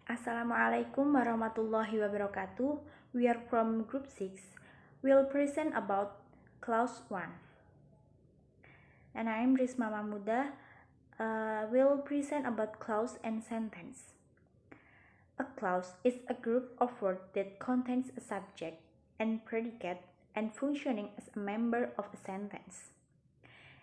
Assalamualaikum warahmatullahi wabarakatuh. We are from group 6. We'll present about clause 1. And I am Risma Mahmudah. We'll present about clause and sentence. A clause is a group of words that contains a subject and predicate and functioning as a member of a sentence.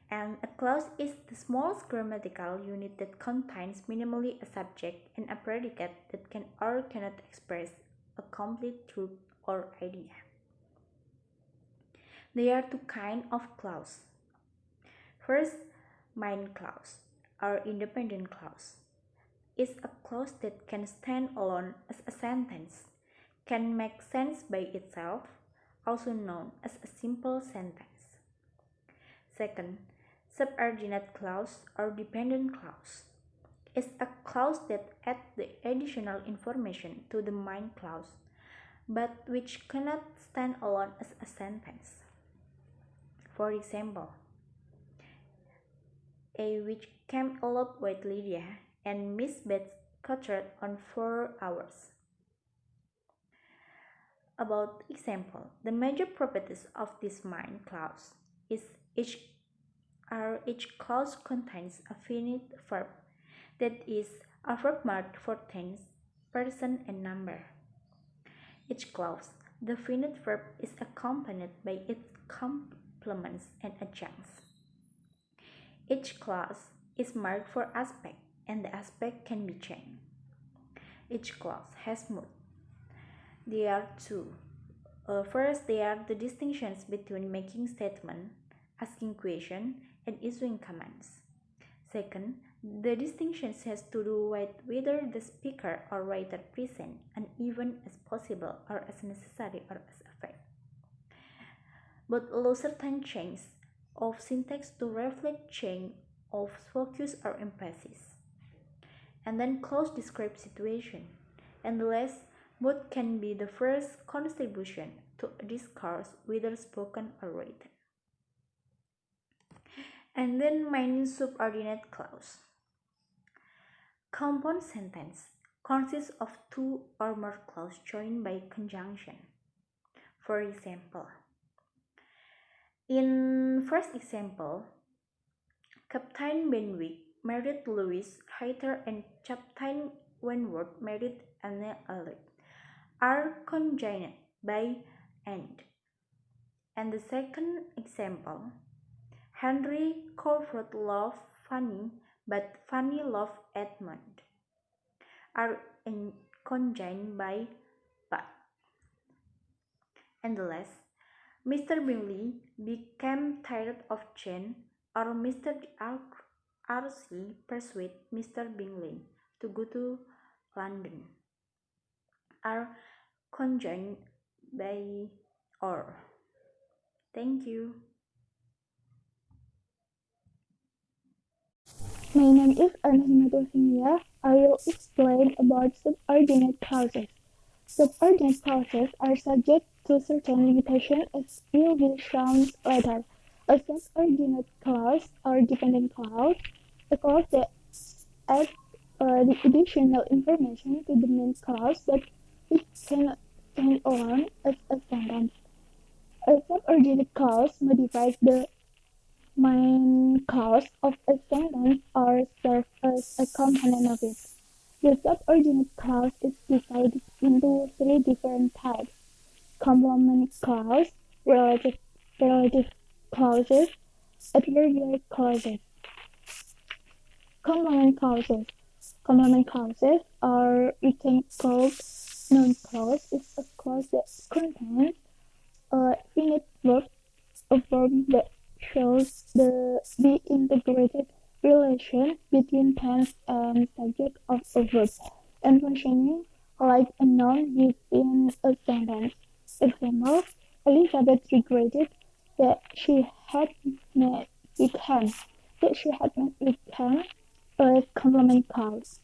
And a clause is the smallest grammatical unit that contains minimally a subject and a predicate that can or cannot express a complete truth or idea. There are two kinds of clause. First, main clause or independent clause is a clause that can stand alone as a sentence, can make sense by itself, also known as a simple sentence. Second, subordinate clause or dependent clause is a clause that adds the additional information to the main clause, but which cannot stand alone as a sentence. For example, A which came along with Lydia and Miss Bates cottered on 4 hours. About example, the major properties of this main clause is each clause contains a finite verb, that is, a verb marked for tense, person, and number. Each clause, the finite verb is accompanied by its complements and adjuncts. Each clause is marked for aspect, and the aspect can be changed. Each clause has mood. There are two. First, there are the distinctions between making statement, asking question, and issuing commands. Second, the distinction has to do with whether the speaker or writer present an event as possible or as necessary or as a fact. But allow certain change of syntax to reflect change of focus or emphasis. And then clause describe situation. And the last, both can be the first contribution to a discourse, whether spoken or written. And then main subordinate clause. Compound sentence consists of two or more clauses joined by conjunction. For example, in first example, Captain Benwick married Louis Hayter and Captain Wentworth married Anne Elliot are conjoined by and. And the second example, Henry Crawford loved Fanny, but Fanny loved Edmund, are conjoined by but. And the last, Mr. Bingley became tired of Jane, or Mr. Darcy persuaded Mr. Bingley to go to London, are conjoined by or. Thank you. My name is Himmatul. I will explain about subordinate clauses. Subordinate clauses are subject to certain limitations as will be shown later. A subordinate clause or dependent clause, a clause that adds the additional information to the main clause but which cannot stand alone as a sentence. A subordinate clause modifies the main clause of a sentence or serves as a component of it. The subordinate clause is divided into three different types: complement clause, relative clauses, adverbial clauses. Complement clauses are written called noun clause is a clause that contains a finite verb, a verb that shows the integrated relation between tense and subject of a verb, and functioning like a noun within a sentence. Example, Elizabeth regretted that she had met with him. A complement clause.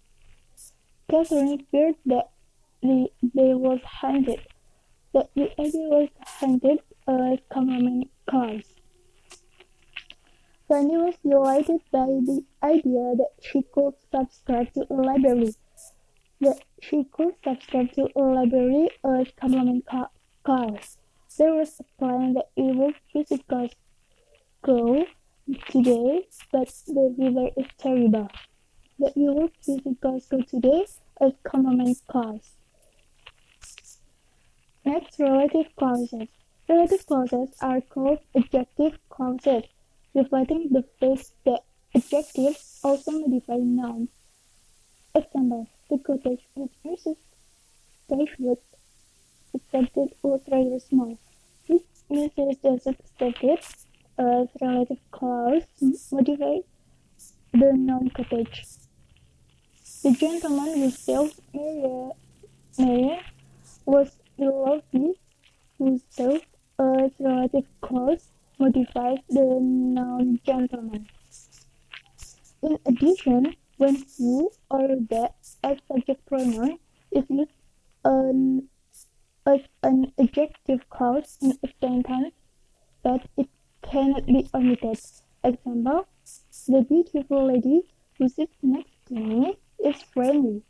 Catherine feared that the day was haunted. That the idea was haunted. A complement clause. Fanny was delighted by the idea that she could subscribe to a library. that she could subscribe to a library of complement cars. There was a plan that it would visit Glasgow today, but the weather is terrible. That we would visit Glasgow today as complement cars. Next, relative clauses. Relative clauses are called adjective clauses, reflecting the fact that adjectives also modify nouns. Example: the cottage which Mrs. Dashwood accepted was rather small. This Mrs. Joseph accepted as relative clause modify the noun cottage. The gentleman who sells Marian was lovely, whose self as relative clause modifies the noun gentleman. In addition, when who or that as subject pronoun is used as an adjective clause in a sentence, but it cannot be omitted. Example: the beautiful lady who sits next to me is friendly.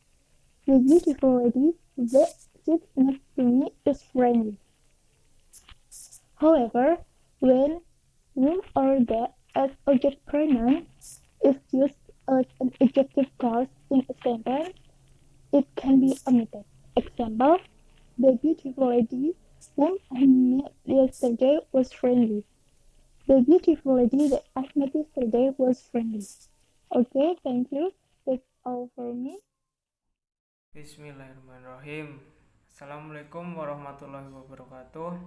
The beautiful lady that sits next to me is friendly. However, when whom or that as object pronoun is used as an adjective clause in a sentence, it can be omitted. Example: the beautiful lady whom I met yesterday was friendly. The beautiful lady that I met yesterday was friendly. Okay, thank you. That's all for me. Bismillahirrahmanirrahim. Assalamualaikum warahmatullahi wabarakatuh.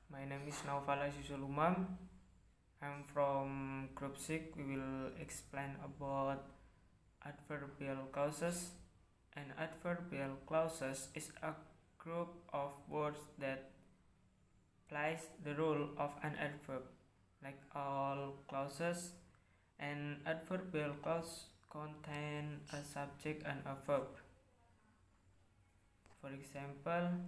My name is Naufal Azizul. I'm from group 6. We will explain about adverbial clauses. An adverbial clauses is a group of words that plays the role of an adverb. Like all clauses, an adverbial clause contains a subject and a verb. For example,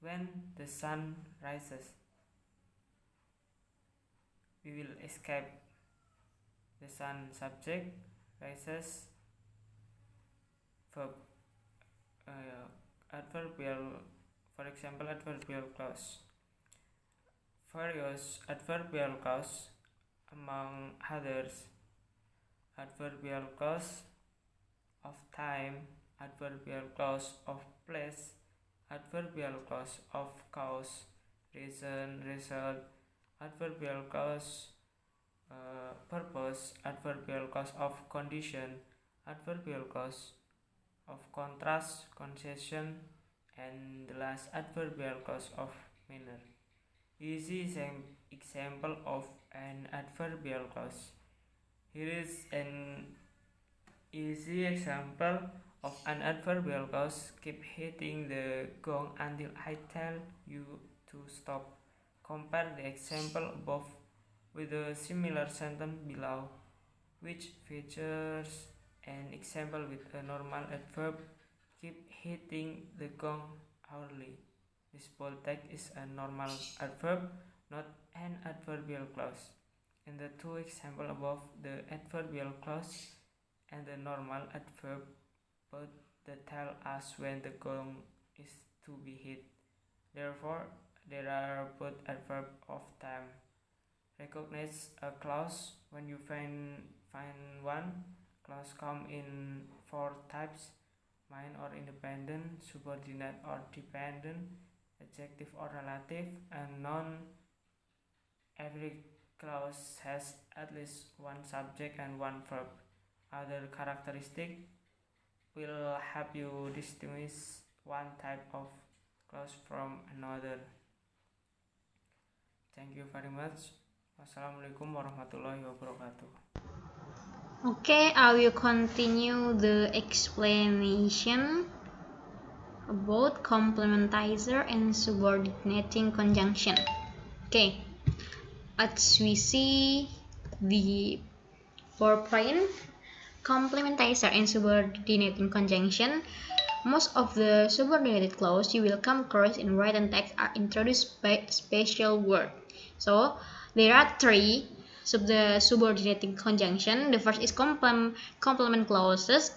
when the sun rises, we will escape the sun subject, rises verb. Adverbial, for example, adverbial clause. Various adverbial clause, among others: adverbial clause of time, adverbial clause of place, adverbial clause of cause, reason, result, adverbial clause purpose, adverbial clause of condition, adverbial clause of contrast, concession, and the last adverbial clause of manner. Easy example of an adverbial clause. Here is an easy example of an adverbial clause: keep hitting the gong until I tell you to stop. Compare the example above with a similar sentence below, which features an example with a normal adverb: keep hitting the gong hourly. This bold text is a normal adverb, not an adverbial clause. In the two examples above, the adverbial clause and the normal adverb both tell us when the gong is to be hit. Therefore, there are both adverbs of time. Recognize a clause when you find one. Clause come in 4 types: main or independent, subordinate or dependent, adjective or relative, and noun. Every clause has at least one subject and one verb. Other characteristics will help you distinguish one type of clause from another. Thank you very much. Wassalamualaikum warahmatullahi wabarakatuh. Okay, I will continue the explanation about complementizer and subordinating conjunction. Okay, as we see the PowerPoint, complementizer and subordinating conjunction, most of the subordinated clause you will come across in written text are introduced by special word. So there are 3 the subordinating conjunction. The first is complement clauses.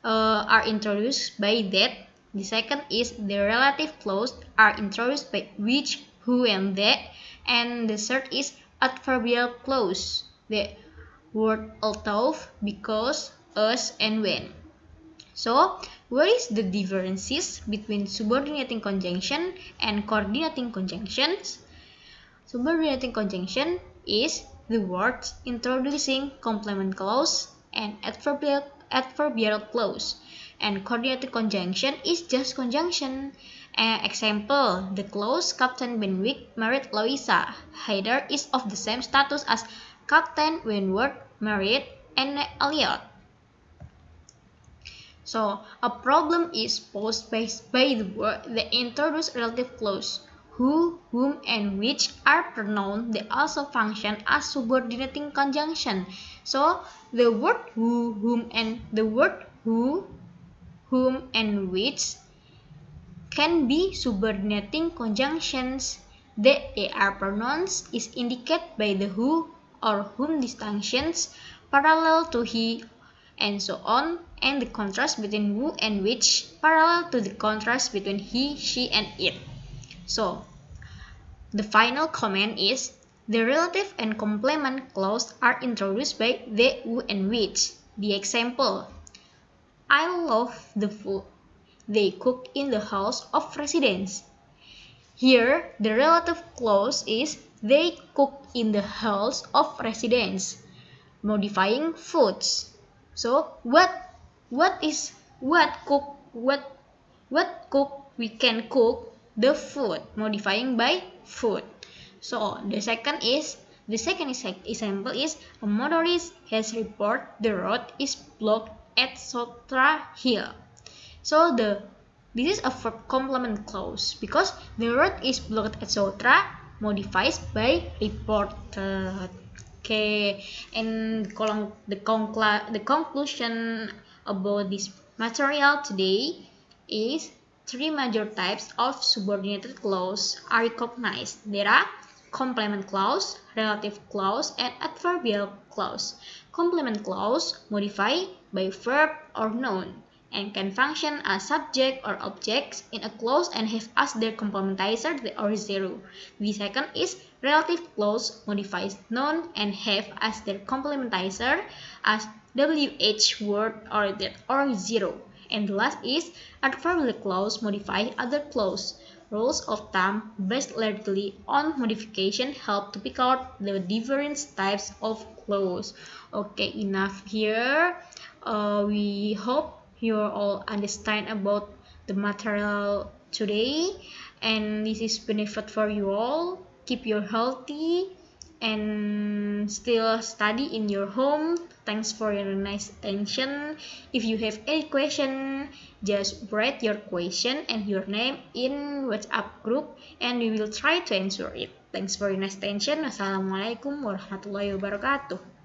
are introduced by that. The second is the relative clause are introduced by which, who, and that. And the third is adverbial clause, the word although, because, as, and when. So, what is the differences between subordinating conjunction and coordinating conjunctions? Subordinating conjunction is the words introducing complement clause and adverbial clause, and coordinating conjunction is just conjunction. Example, the clause Captain Benwick married Louisa. Either is of the same status as Captain Wentworth married Anne Elliot. So, a problem is posed by the introduced relative clause. Who, whom, and which are pronouns that also function as subordinating conjunction. So, the word who, whom, and the word who, whom, and which can be subordinating conjunctions. That they are pronouns is indicated by the who or whom distinctions parallel to he, and so on, and the contrast between who and which parallel to the contrast between he, she, and it. So, the final comment is the relative and complement clause are introduced by the, who, and which. The example: I love the food they cook in the house of residence. Here, the relative clause is they cook in the house of residence, modifying foods. So, what cook we can cook the food, modifying by food. So the second example is a motorist has reported the road is blocked at Sotra Hill. So this is a verb complement clause because the road is blocked at Sotra modifies by reported. Okay, and the conclusion about this material today is three major types of subordinated clause are recognized. There are complement clause, relative clause, and adverbial clause. Complement clause modify by verb or noun and can function as subject or objects in a clause and have as their complementizer the or zero. The second is relative clause modifies noun and have as their complementizer as WH word or that or zero. And the last is adverbial clause modify other clause. Rules of thumb based largely on modification help to pick out the different types of clause. Okay, enough here. We hope you all understand about the material today, and this is benefit for you all. Keep you healthy and still study in your home. Thanks for your nice attention. If you have any question, just write your question and your name in WhatsApp group and we will try to answer it. Thanks for your nice attention. Wassalamualaikum warahmatullahi wabarakatuh.